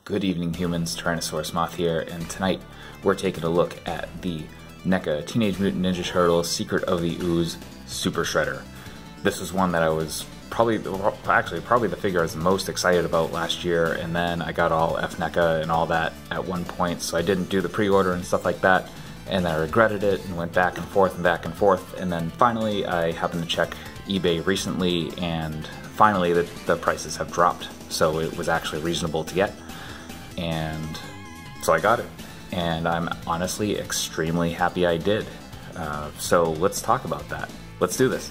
Good evening, humans. Tyrannosaurus Moth here, and tonight we're taking a look at the NECA Teenage Mutant Ninja Turtles Secret of the Ooze Super Shredder. This was one that I was probably the figure I was most excited about last year, and then I got all NECA and all that at one point, so I didn't do the pre-order and stuff like that, and I regretted it and went back and forth, and then finally I happened to check eBay recently, and finally the prices have dropped, so it was actually reasonable to get. And so I got it, and I'm honestly extremely happy I did. So let's talk about that. Let's do this.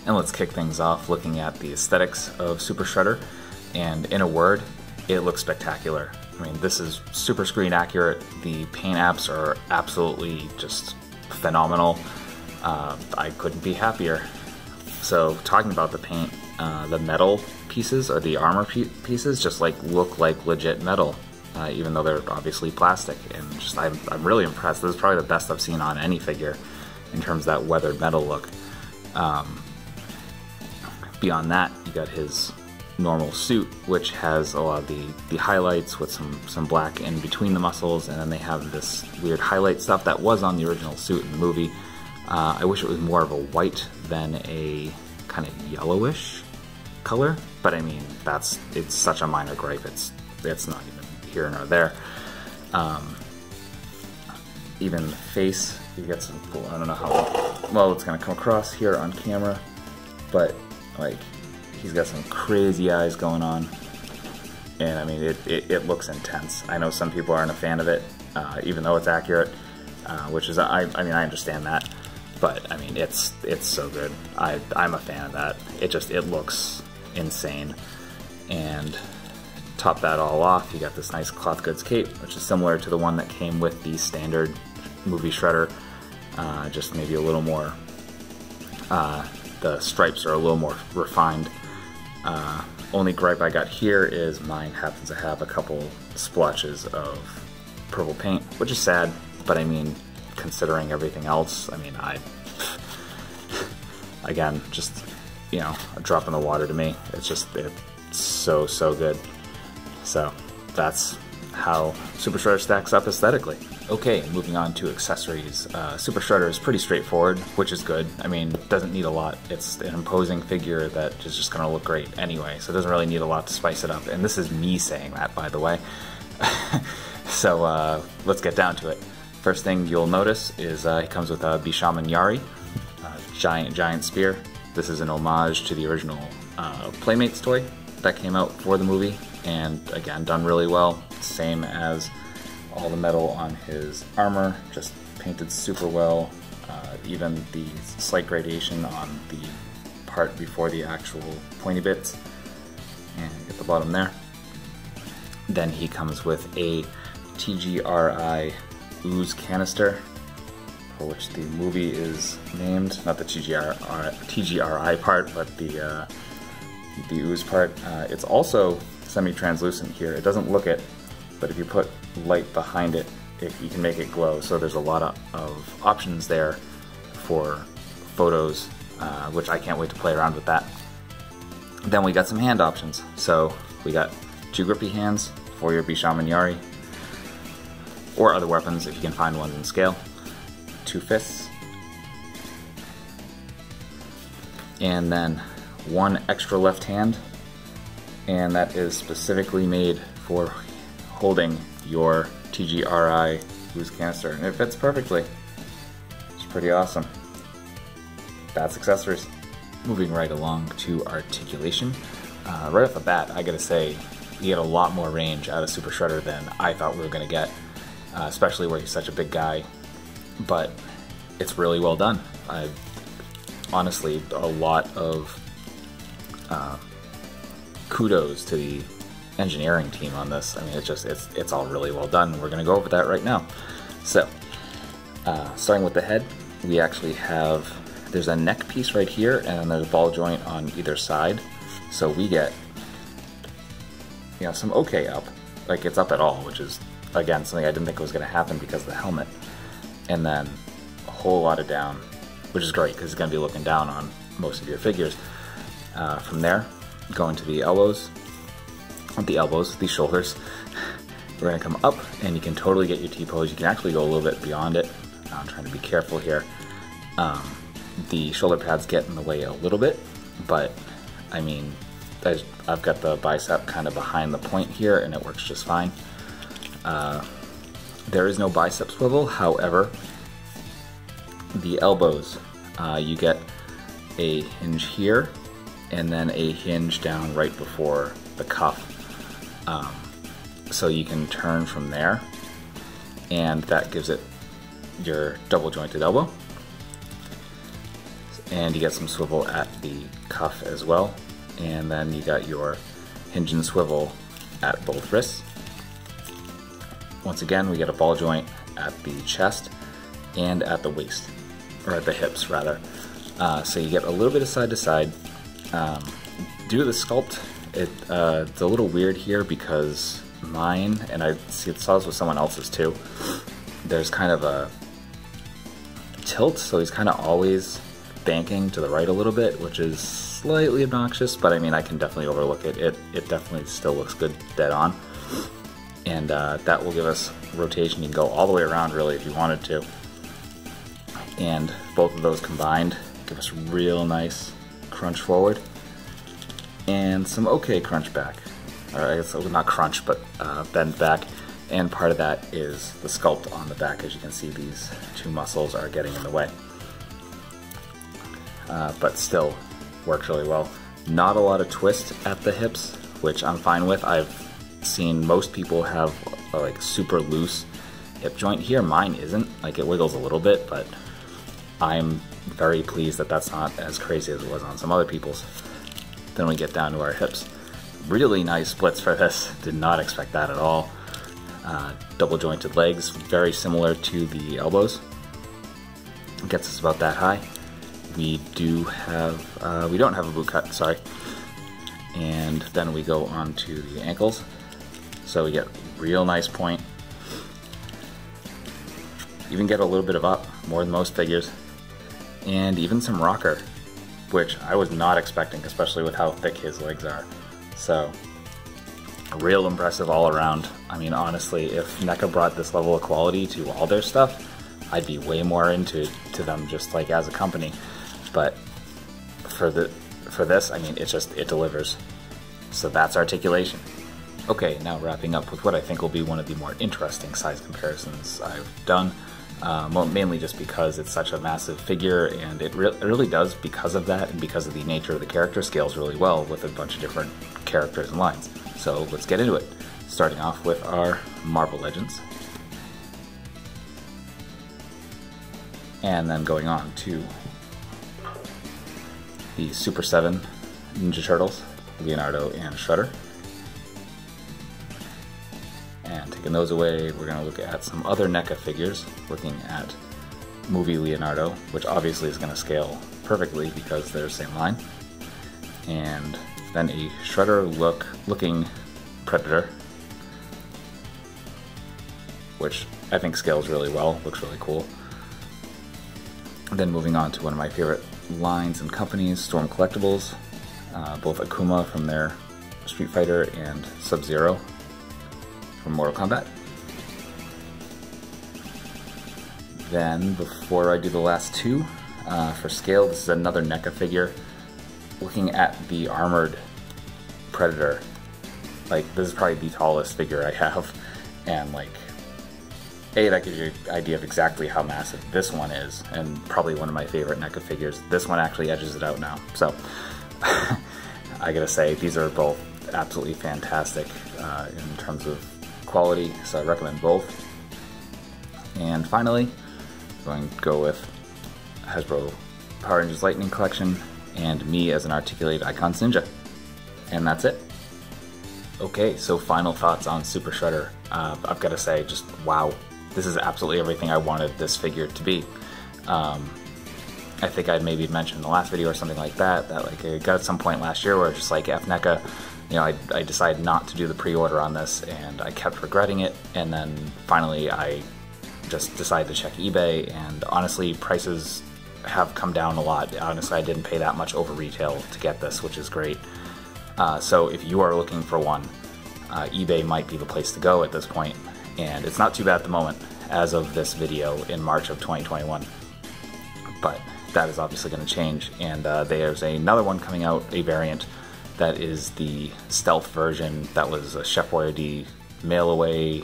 And let's kick things off looking at the aesthetics of Super Shredder, and in a word, it looks spectacular. I mean, this is super screen accurate. The paint apps are absolutely just phenomenal. I couldn't be happier. So talking about the paint, the metal pieces, or the armor pieces, just look like legit metal, even though they're obviously plastic. And just I'm really impressed. This is probably the best I've seen on any figure in terms of that weathered metal look. Beyond that, you got his normal suit, which has a lot of the highlights with some black in between the muscles, and then they have this weird highlight stuff that was on the original suit in the movie. I wish it was more of a white than a kind of yellowish color, but I mean, it's such a minor gripe, it's not even here nor there. Even the face, you get some cool, I don't know how well it's gonna come across here on camera, but like, he's got some crazy eyes going on, and I mean, it looks intense. I know some people aren't a fan of it, even though it's accurate, which is, I mean, I understand that, but I mean, it's so good. I'm a fan of that. It looks insane. And top that all off, you got this nice cloth goods cape, which is similar to the one that came with the standard movie Shredder, just maybe a little more, the stripes are a little more refined. Only gripe I got here is mine happens to have a couple splotches of purple paint, which is sad, but I mean, considering everything else, I mean, again, just, you know, a drop in the water to me. It's so good. So that's how Super Shredder stacks up aesthetically. Okay, moving on to accessories. Super Shredder is pretty straightforward, which is good. I mean, doesn't need a lot. It's an imposing figure that is just gonna look great anyway, so it doesn't really need a lot to spice it up. And this is me saying that, by the way. So let's get down to it. First thing you'll notice is he comes with a Bishaman Yari, giant spear. This is an homage to the original Playmates toy that came out for the movie, and again, done really well. Same as all the metal on his armor, just painted super well. Even the slight gradation on the part before the actual pointy bits, and at the bottom there. Then he comes with a TGRI Ooze canister, for which the movie is named, not the TGRI part, but the ooze part. It's also semi-translucent here. It doesn't look it, but if you put light behind it, you can make it glow. So there's a lot of options there for photos, which I can't wait to play around with that. Then we got some hand options. So we got 2 grippy hands for your Bishaman Yari, or other weapons if you can find ones in scale. 2 fists, and then 1 extra left hand, and that is specifically made for holding your TGRI Ooze canister, and it fits perfectly. It's pretty awesome. That's accessories. Moving right along to articulation. Right off the bat, I gotta say, you get a lot more range out of Super Shredder than I thought we were gonna get. Especially where he's such a big guy, but it's really well done. Honestly, a lot of kudos to the engineering team on this. I mean, it's all really well done. We're gonna go over that right now. So, starting with the head, we actually have, there's a neck piece right here, and then there's a ball joint on either side. So we get, you know, some okay up, like it's up at all, which is, again, something I didn't think was going to happen because of the helmet. And then a whole lot of down, which is great because it's going to be looking down on most of your figures. From there, going to the elbows, at the elbows, the shoulders. We're gonna come up, and you can totally get your T-pose. You can actually go a little bit beyond it. I'm trying to be careful here. The shoulder pads get in the way a little bit, but I mean, I've got the bicep kind of behind the point here, and it works just fine. There is no bicep swivel, however, the elbows, you get a hinge here, and then a hinge down right before the cuff. So you can turn from there, and that gives it your double jointed elbow. And you get some swivel at the cuff as well. And then you got your hinge and swivel at both wrists. Once again, we get a ball joint at the chest and at the waist, or at the hips rather. So you get a little bit of side to side. Due to the sculpt, it's a little weird here because mine, and I saw this with someone else's too, there's kind of a tilt, so he's kind of always banking to the right a little bit, which is slightly obnoxious, but I mean, I can definitely overlook it. It definitely still looks good dead on. And that will give us rotation. You can go all the way around really if you wanted to. And both of those combined give us real nice crunch forward and some okay crunch back. Or I guess not crunch, but bend back. And part of that is the sculpt on the back. As you can see, these two muscles are getting in the way. But still works really well. Not a lot of twist at the hips, which I'm fine with. I've seen most people have a like super loose hip joint here. Mine isn't. Like, it wiggles a little bit, but I'm very pleased that that's not as crazy as it was on some other people's. Then we get down to our hips. Really nice splits for this. Did not expect that at all. Double jointed legs, very similar to the elbows. Gets us about that high. We don't have a boot cut, sorry. And then we go on to the ankles. So we get real nice point. Even get a little bit of up, more than most figures. And even some rocker, which I was not expecting, especially with how thick his legs are. So, real impressive all around. I mean, honestly, if NECA brought this level of quality to all their stuff, I'd be way more into them just like as a company. But for this, I mean, it delivers. So that's Articulation. Okay, now wrapping up with what I think will be one of the more interesting size comparisons I've done. Mainly just because it's such a massive figure, and it really does, because of that and because of the nature of the character, scales really well with a bunch of different characters and lines. So let's get into it. Starting off with our Marvel Legends. And then going on to the Super 7 Ninja Turtles, Leonardo and Shredder. And taking those away, we're going to look at some other NECA figures, looking at movie Leonardo, which obviously is going to scale perfectly because they're the same line. And then a Shredder looking Predator, which I think scales really well, looks really cool. And then moving on to one of my favorite lines and companies, Storm Collectibles, both Akuma from their Street Fighter and Sub-Zero from Mortal Kombat. Then, before I do the last two, for scale, this is another NECA figure. Looking at the armored Predator, like, this is probably the tallest figure I have, and like, that gives you an idea of exactly how massive this one is, and probably one of my favorite NECA figures. This one actually edges it out now, so I gotta say, these are both absolutely fantastic in terms of quality, so I recommend both. And finally, I'm going to go with Hasbro Power Rangers Lightning Collection and me as an Articulated Icons Ninja. And that's it. Okay, so final thoughts on Super Shredder. I've got to say, just wow. This is absolutely everything I wanted this figure to be. I think I maybe mentioned in the last video or something like that like I got at some point last year where just like F NECA, you know, I decided not to do the pre-order on this, and I kept regretting it, and then finally I just decided to check eBay, and honestly prices have come down a lot. Honestly, I didn't pay that much over retail to get this, which is great. So if you are looking for one, eBay might be the place to go at this point, and it's not too bad at the moment as of this video in March of 2021. But that is obviously going to change, and there's another one coming out, a variant that is the stealth version that was a Chef Boyardee mail away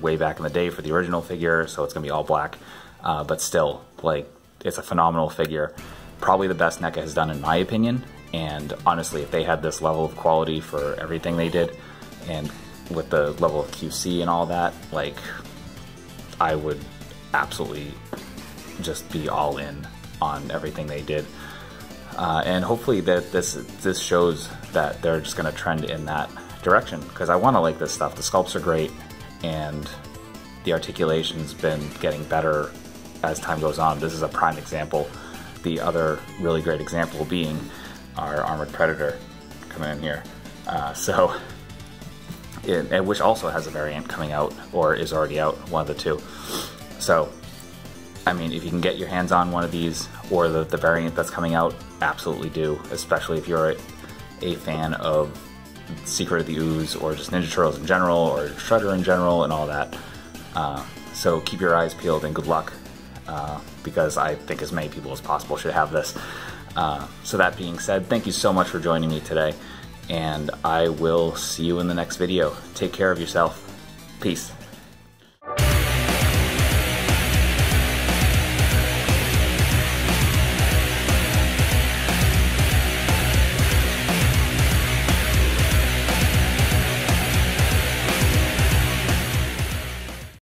way back in the day for the original figure, so it's going to be all black, but still, like, it's a phenomenal figure. Probably the best NECA has done in my opinion, and honestly, if they had this level of quality for everything they did, and with the level of QC and all that, like, I would absolutely just be all in on everything they did. And hopefully that this shows that they're just going to trend in that direction, because I want to like this stuff. The sculpts are great, and the articulation's been getting better as time goes on. This is a prime example. The other really great example being our Armored Predator coming in here. Which also has a variant coming out, or is already out, one of the two. So, I mean, if you can get your hands on one of these, or the variant that's coming out, absolutely do, especially if you're a fan of Secret of the Ooze, or just Ninja Turtles in general, or Shredder in general, and all that. So keep your eyes peeled, and good luck, because I think as many people as possible should have this. So that being said, thank you so much for joining me today, and I will see you in the next video. Take care of yourself. Peace.